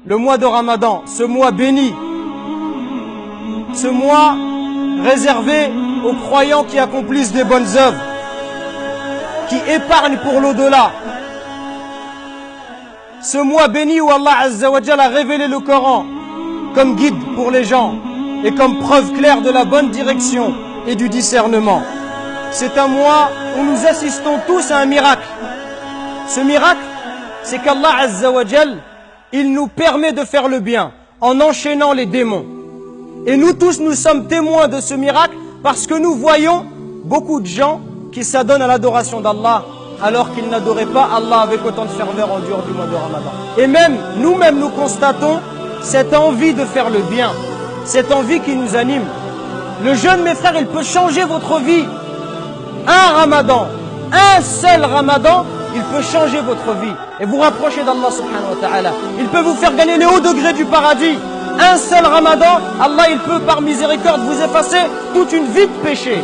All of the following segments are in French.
le mois de Ramadan, ce mois béni, ce mois réservé aux croyants qui accomplissent des bonnes œuvres, qui épargnent pour l'au-delà. Ce mois béni où Allah Azza wa Jalla a révélé le Coran comme guide pour les gens et comme preuve claire de la bonne direction et du discernement. C'est un mois où nous assistons tous à un miracle. Ce miracle, c'est qu'Allah Azza wa Jalla, il nous permet de faire le bien en enchaînant les démons. Et nous tous, nous sommes témoins de ce miracle parce que nous voyons beaucoup de gens qui s'adonnent à l'adoration d'Allah alors qu'ils n'adoraient pas Allah avec autant de ferveur en dehors du mois de Ramadan. Et même, nous-mêmes, nous constatons cette envie de faire le bien, cette envie qui nous anime. Le jeûne, mes frères, il peut changer votre vie. Un Ramadan, un seul Ramadan, il peut changer votre vie et vous rapprocher d'Allah subhanahu wa ta'ala. Il peut vous faire gagner les hauts degrés du paradis. Un seul Ramadan, Allah il peut par miséricorde vous effacer toute une vie de péché.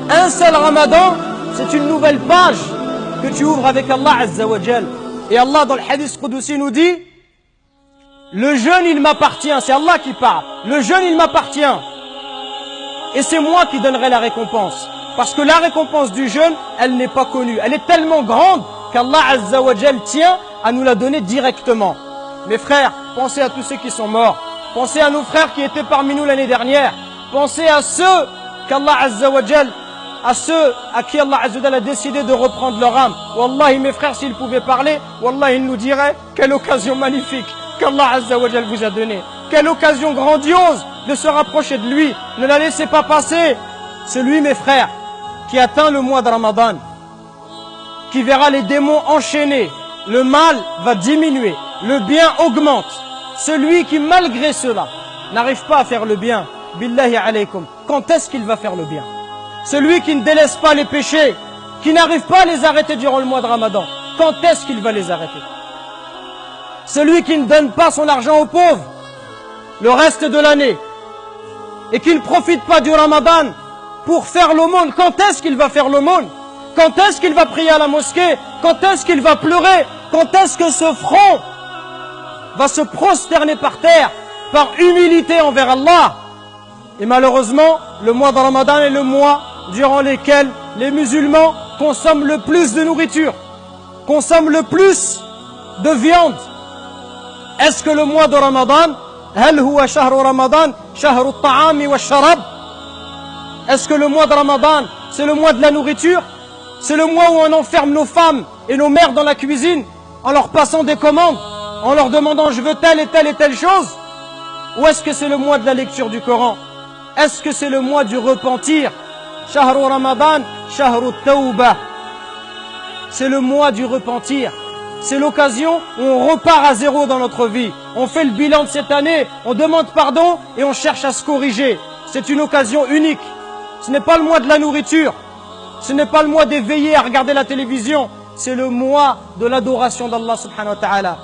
Un seul Ramadan, c'est une nouvelle page que tu ouvres avec Allah Azza wa Jal. Et Allah dans le hadith Qudusi nous dit, le jeûne il m'appartient, c'est Allah qui parle. Le jeûne il m'appartient. Et c'est moi qui donnerai la récompense. Parce que la récompense du jeûne, elle n'est pas connue. Elle est tellement grande qu'Allah Azza wa Jal tient à nous la donner directement. Mes frères, pensez à tous ceux qui sont morts. Pensez à nos frères qui étaient parmi nous l'année dernière. Pensez à ceux qu'Allah Azza wa Jal, à ceux à qui Allah Azza wa Jal a décidé de reprendre leur âme. Wallahi, mes frères, s'ils pouvaient parler, Wallahi, ils nous diraient quelle occasion magnifique qu'Allah Azza wa Jal vous a donnée. Quelle occasion grandiose de se rapprocher de lui. Ne la laissez pas passer. Celui, mes frères, qui atteint le mois de Ramadan, qui verra les démons enchaînés, le mal va diminuer, le bien augmente. Celui qui, malgré cela, n'arrive pas à faire le bien, billahi alaykum, quand est-ce qu'il va faire le bien? Celui qui ne délaisse pas les péchés, qui n'arrive pas à les arrêter durant le mois de Ramadan, quand est-ce qu'il va les arrêter? Celui qui ne donne pas son argent aux pauvres le reste de l'année et qui ne profite pas du Ramadan pour faire l'aumône, quand est-ce qu'il va faire l'aumône? Quand est-ce qu'il va prier à la mosquée? Quand est-ce qu'il va pleurer? Quand est-ce que ce front va se prosterner par terre par humilité envers Allah? Et malheureusement, le mois de Ramadan est le mois durant lequel les musulmans consomment le plus de nourriture, consomment le plus de viande. Est-ce que le mois de Ramadan, هل هو شهر رمضان شهر الطعام والشراب? Est-ce que le mois de Ramadan, c'est le mois de la nourriture? C'est le mois où on enferme nos femmes et nos mères dans la cuisine en leur passant des commandes, en leur demandant je veux telle et telle et telle chose? Ou est-ce que c'est le mois de la lecture du Coran? Est-ce que c'est le mois du repentir? Shahru Ramadan, Shahru Tawbah. C'est le mois du repentir. C'est l'occasion où on repart à zéro dans notre vie. On fait le bilan de cette année, on demande pardon et on cherche à se corriger. C'est une occasion unique. Ce n'est pas le mois de la nourriture. Ce n'est pas le mois d'éveiller à regarder la télévision. C'est le mois de l'adoration d'Allah subhanahu wa ta'ala.